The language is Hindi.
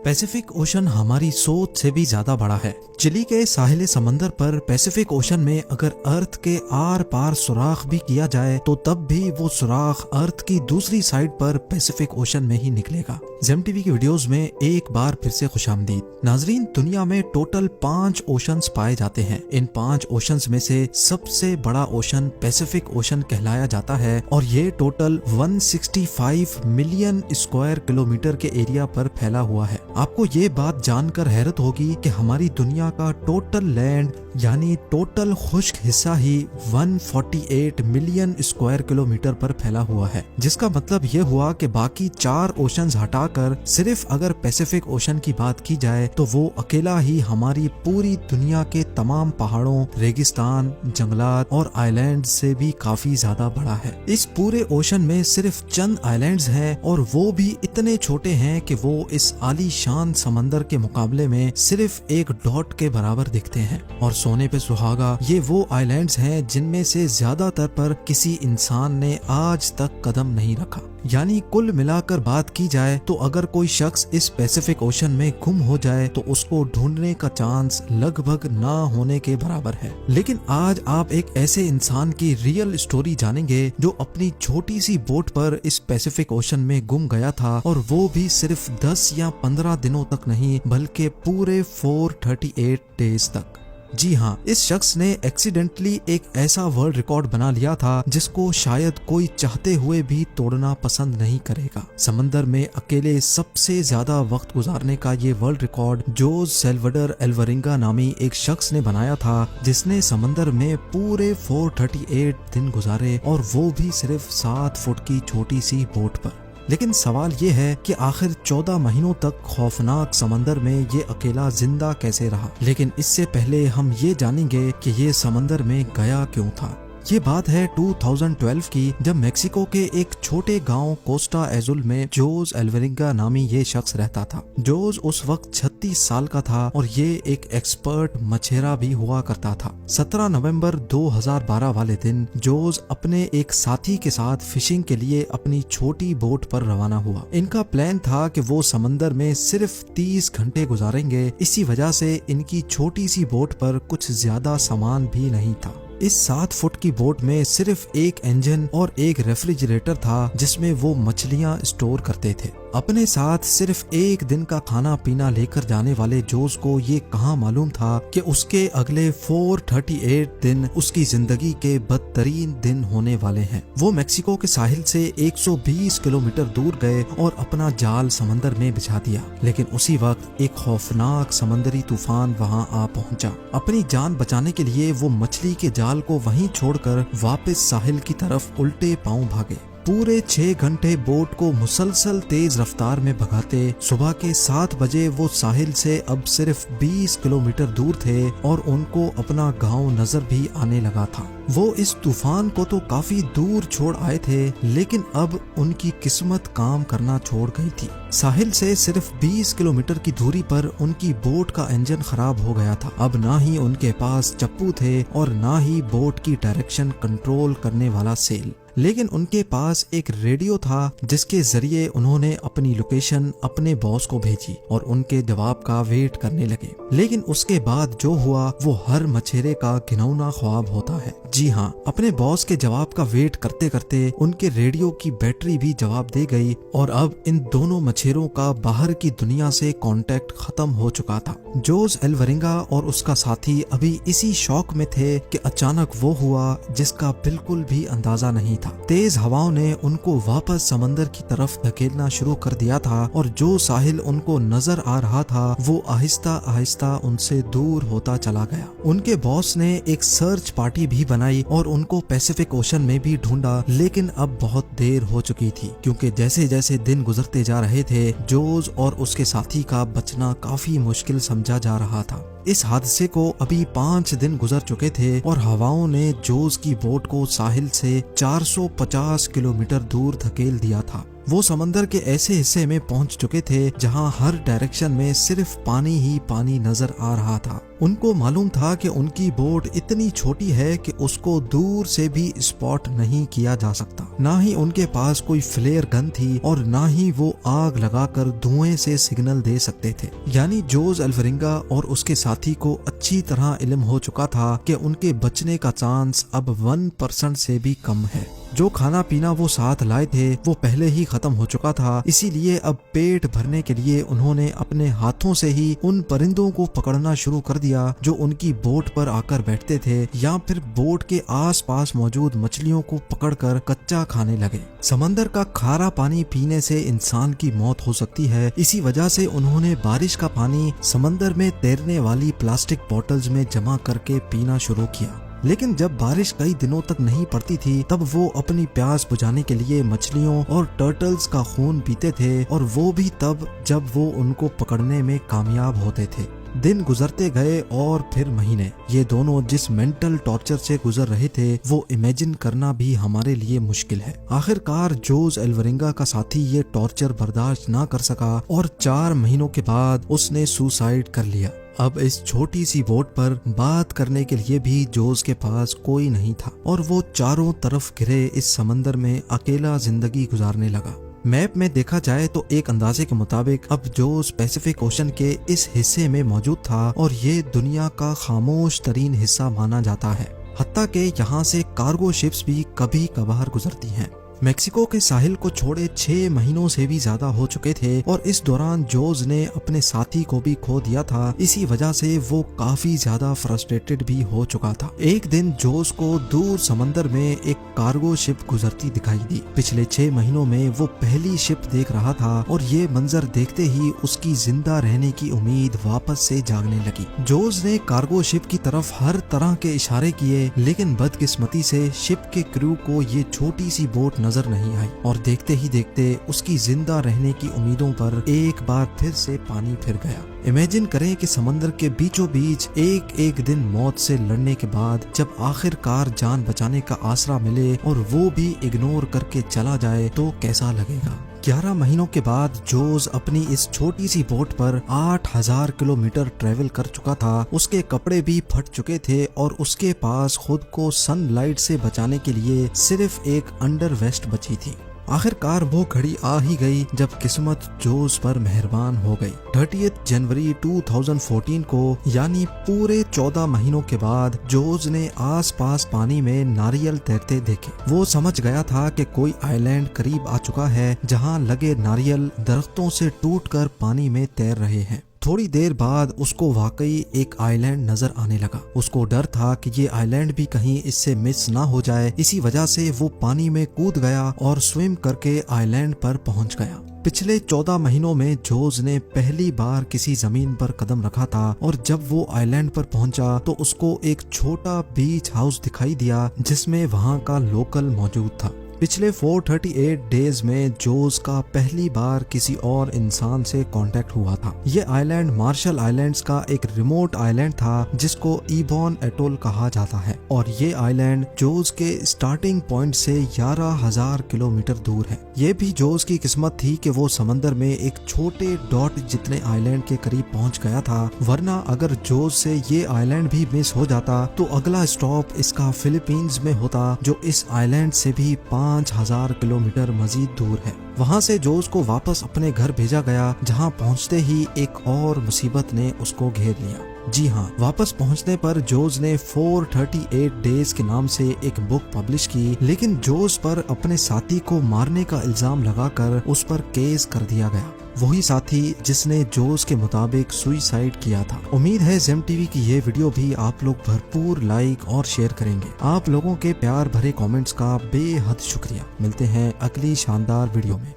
पैसिफिक ओशन हमारी सोच से भी ज्यादा बड़ा है। चिली के साहिल समंदर पर पैसिफिक ओशन में अगर अर्थ के आर पार सुराख भी किया जाए तो तब भी वो सुराख अर्थ की दूसरी साइड पर पैसिफिक ओशन में ही निकलेगा। जेम टीवी की वीडियोस में एक बार फिर से खुशामदीद। नाजरीन, दुनिया में टोटल 5 ओशंस पाए जाते हैं। इन 5 ओशंस में से सबसे बड़ा ओशन पैसिफिक ओशन कहलाया जाता है और ये टोटल 165 मिलियन स्क्वायर किलोमीटर के एरिया पर फैला हुआ है। आपको ये बात जानकर हैरत होगी कि हमारी दुनिया का टोटल लैंड यानी टोटल खुश्क हिस्सा ही 148 मिलियन स्क्वायर किलोमीटर पर फैला हुआ है, जिसका मतलब ये हुआ कि बाकी 4 ओशंस हटाकर सिर्फ अगर पैसिफिक ओशन की बात की जाए तो वो अकेला ही हमारी पूरी दुनिया के तमाम पहाड़ों, रेगिस्तान, जंगलात और आइलैंड से भी काफी ज्यादा बड़ा है। इस पूरे ओशन में सिर्फ चंद आइलैंड्स हैं और वो भी इतने छोटे हैं कि वो इस आलीशान समंदर के मुकाबले में सिर्फ एक डॉट के बराबर दिखते हैं। और सोने पे सुहागा, ये वो आइलैंड्स हैं जिनमें से ज्यादातर पर किसी इंसान ने आज तक कदम नहीं रखा। यानी कुल मिलाकर बात की जाए तो अगर कोई शख्स इस पैसिफिक ओशन में गुम हो जाए तो उसको ढूंढने का चांस लगभग ना होने के बराबर है। लेकिन आज आप एक ऐसे इंसान की रियल स्टोरी जानेंगे जो अपनी छोटी सी बोट पर इस पैसिफिक ओशन में गुम गया था, और वो भी सिर्फ 10 या 15 दिनों तक नहीं बल्कि पूरे 438 डेज तक। जी हाँ, इस शख्स ने एक्सीडेंटली एक ऐसा वर्ल्ड रिकॉर्ड बना लिया था जिसको शायद कोई चाहते हुए भी तोड़ना पसंद नहीं करेगा। समंदर में अकेले सबसे ज्यादा वक्त गुजारने का ये वर्ल्ड रिकॉर्ड जोज सेल्वडर एल्वरिंगा नामी एक शख्स ने बनाया था, जिसने समंदर में पूरे 438 दिन गुजारे और वो भी सिर्फ 7 फुट की छोटी सी बोट पर। लेकिन सवाल ये है कि आखिर 14 महीनों तक खौफनाक समंदर में ये अकेला जिंदा कैसे रहा। लेकिन इससे पहले हम ये जानेंगे कि ये समंदर में गया क्यों था। ये बात है 2012 की, जब मेक्सिको के एक छोटे गांव कोस्टा एजुल में जोज एल्वरिंगा नामी ये शख्स रहता था। जोज उस वक्त 36 साल का था और ये एक एक्सपर्ट मछेरा भी हुआ करता था। 17 नवंबर 2012 वाले दिन जोज अपने एक साथी के साथ फिशिंग के लिए अपनी छोटी बोट पर रवाना हुआ। इनका प्लान था कि वो समंदर में सिर्फ 30 घंटे गुजारेंगे। इसी वजह से इनकी छोटी सी बोट पर कुछ ज्यादा सामान भी नहीं था। इस 7 फुट की बोट में सिर्फ एक इंजन और एक रेफ्रिजरेटर था जिसमें वो मछलियां स्टोर करते थे। अपने साथ सिर्फ एक दिन का खाना पीना लेकर जाने वाले जोज को ये कहाँ मालूम था कि उसके अगले 438 दिन उसकी जिंदगी के बदतरीन दिन होने वाले हैं। वो मेक्सिको के साहिल से 120 किलोमीटर दूर गए और अपना जाल समंदर में बिछा दिया। लेकिन उसी वक्त एक खौफनाक समंदरी तूफान वहां आ पहुंचा। अपनी जान बचाने के लिए वो मछली के जाल को वहीं छोड़कर वापस साहिल की तरफ उल्टे पांव भागे। पूरे 6 घंटे बोट को मुसलसल तेज रफ्तार में भगाते सुबह के 7 बजे वो साहिल से अब सिर्फ 20 किलोमीटर दूर थे और उनको अपना गांव नजर भी आने लगा था। वो इस तूफान को तो काफी दूर छोड़ आए थे, लेकिन अब उनकी किस्मत काम करना छोड़ गई थी। साहिल से सिर्फ 20 किलोमीटर की दूरी पर उनकी बोट का इंजन खराब हो गया था। अब ना ही उनके पास चप्पू थे और ना ही बोट की डायरेक्शन कंट्रोल करने वाला सेल, लेकिन उनके पास एक रेडियो था जिसके जरिए उन्होंने अपनी लोकेशन अपने बॉस को भेजी और उनके जवाब का वेट करने लगे। लेकिन उसके बाद जो हुआ वो हर मछेरे का घिनौना ख्वाब होता है। जी हाँ, अपने बॉस के जवाब का वेट करते करते उनके रेडियो की बैटरी भी जवाब दे गई और अब इन दोनों मछेरों का बाहर की दुनिया से कांटेक्ट खत्म हो चुका था। जोज एल्वरिंगा और उसका साथी अभी इसी शौक में थे कि अचानक वो हुआ जिसका बिल्कुल भी अंदाजा नहीं था। तेज हवाओं ने उनको वापस समंदर की तरफ धकेलना शुरू कर दिया था और जो साहिल उनको नजर आ रहा था वो आहिस्ता आहिस्ता उनसे दूर होता चला गया। उनके बॉस ने एक सर्च पार्टी भी बनाई और उनको पैसिफिक ओशन में भी ढूंढा, लेकिन अब बहुत देर हो चुकी थी, क्योंकि जैसे जैसे दिन गुजरते जा रहे थे जोज और उसके साथी का बचना काफी मुश्किल समझा जा रहा था। इस हादसे को अभी 5 दिन गुजर चुके थे और हवाओं ने जोज की बोट को साहिल से 450 किलोमीटर दूर धकेल दिया था। वो समंदर के ऐसे हिस्से में पहुंच चुके थे जहां हर डायरेक्शन में सिर्फ पानी ही पानी नजर आ रहा था। उनको मालूम था कि उनकी बोट इतनी छोटी है कि उसको दूर से भी स्पॉट नहीं किया जा सकता। ना ही उनके पास कोई फ्लेयर गन थी और ना ही वो आग लगाकर धुएं से सिग्नल दे सकते थे। यानी जोस एल्वरिंगा और उसके साथी को अच्छी तरह इल्म हो चुका था कि उनके बचने का चांस अब 1% से भी कम है। जो खाना पीना वो साथ लाए थे वो पहले ही खत्म हो चुका था, इसीलिए अब पेट भरने के लिए उन्होंने अपने हाथों से ही उन परिंदों को पकड़ना शुरू कर दिया जो उनकी बोट पर आकर बैठते थे, या फिर बोट के आसपास मौजूद मछलियों को पकड़कर कच्चा खाने लगे। समंदर का खारा पानी पीने से इंसान की मौत हो सकती है, इसी वजह से उन्होंने बारिश का पानी समंदर में तैरने वाली प्लास्टिक बोतल्स में जमा करके पीना शुरू किया। लेकिन जब बारिश कई दिनों तक नहीं पड़ती थी तब वो अपनी प्यास बुझाने के लिए मछलियों और टर्टल्स का खून पीते थे, और वो भी तब जब वो उनको पकड़ने में कामयाब होते थे। दिन गुजरते गए और फिर महीने। ये दोनों जिस मेंटल टॉर्चर से गुजर रहे थे वो इमेजिन करना भी हमारे लिए मुश्किल है। आखिरकार जोस एल्वरिंगा का साथी ये टॉर्चर बर्दाश्त ना कर सका और 4 महीनों के बाद उसने सुसाइड कर लिया। अब इस छोटी सी बोट पर बात करने के लिए भी जोस के पास कोई नहीं था और वो चारों तरफ घिरे इस समंदर में अकेला जिंदगी गुजारने लगा। मैप में देखा जाए तो एक अंदाजे के मुताबिक अब जोस पैसिफिक ओशन के इस हिस्से में मौजूद था और ये दुनिया का खामोश तरीन हिस्सा माना जाता है। हत्ता के यहाँ से कार्गो शिप्स भी कभी कभार गुजरती हैं। मेक्सिको के साहिल को छोड़े 6 महीनों से भी ज्यादा हो चुके थे और इस दौरान जोस ने अपने साथी को भी खो दिया था। इसी वजह से वो काफी ज्यादा फ्रस्ट्रेटेड भी हो चुका था। एक दिन जोस को दूर समंदर में एक कार्गो शिप गुजरती दिखाई दी। पिछले 6 महीनों में वो पहली शिप देख रहा था और ये मंजर देखते ही उसकी जिंदा रहने की उम्मीद वापस से जागने लगी। जोस ने कार्गो शिप की तरफ हर तरह के इशारे किए, लेकिन बदकिस्मती से शिप के क्रू को ये छोटी सी बोट नजर नहीं आई और देखते ही देखते उसकी जिंदा रहने की उम्मीदों पर एक बार फिर से पानी फिर गया। इमेजिन करें कि समंदर के बीचों बीच एक दिन मौत से लड़ने के बाद जब आखिरकार जान बचाने का आसरा मिले और वो भी इग्नोर करके चला जाए तो कैसा लगेगा। 11 महीनों के बाद जोस अपनी इस छोटी सी बोट पर 8000 किलोमीटर ट्रेवल कर चुका था। उसके कपड़े भी फट चुके थे और उसके पास खुद को सनलाइट से बचाने के लिए सिर्फ एक अंडर वेस्ट बची थी। आखिरकार वो घड़ी आ ही गई जब किस्मत जोस पर मेहरबान हो गई। 30 जनवरी 2014 को यानी पूरे 14 महीनों के बाद जोस ने आसपास पानी में नारियल तैरते देखे। वो समझ गया था कि कोई आइलैंड करीब आ चुका है जहां लगे नारियल दरख्तों से टूटकर पानी में तैर रहे हैं। थोड़ी देर बाद उसको वाकई एक आइलैंड नजर आने लगा। उसको डर था कि ये आइलैंड भी कहीं इससे मिस ना हो जाए, इसी वजह से वो पानी में कूद गया और स्विम करके आइलैंड पर पहुंच गया। पिछले 14 महीनों में जोस ने पहली बार किसी जमीन पर कदम रखा था और जब वो आइलैंड पर पहुंचा तो उसको एक छोटा बीच हाउस दिखाई दिया जिसमें वहां का लोकल मौजूद था। पिछले 438 डेज में जोस का पहली बार किसी और इंसान से कांटेक्ट हुआ था। ये आइलैंड मार्शल आइलैंड्स का एक रिमोट आइलैंड था जिसको इबॉन एटोल कहा जाता है और ये आइलैंड जोस के स्टार्टिंग पॉइंट से 11,000 किलोमीटर दूर है। ये भी जोस की किस्मत थी कि वो समंदर में एक छोटे डॉट जितने आइलैंड के करीब पहुंच गया था, वरना अगर जोस से ये आइलैंड भी मिस हो जाता तो अगला स्टॉप इसका फिलीपींस में होता जो इस आइलैंड से भी 5,000 किलोमीटर मजीद दूर है। वहाँ से जोस को वापस अपने घर भेजा गया जहाँ पहुँचते ही एक और मुसीबत ने उसको घेर लिया। जी हाँ, वापस पहुँचने पर जोस ने 438 डेज के नाम से एक बुक पब्लिश की, लेकिन जोस पर अपने साथी को मारने का इल्जाम लगाकर उस पर केस कर दिया गया। वही साथी जिसने जोस के मुताबिक सुसाइड किया था। उम्मीद है जेम टीवी की ये वीडियो भी आप लोग भरपूर लाइक और शेयर करेंगे। आप लोगों के प्यार भरे कमेंट्स का बेहद शुक्रिया। मिलते हैं अगली शानदार वीडियो में।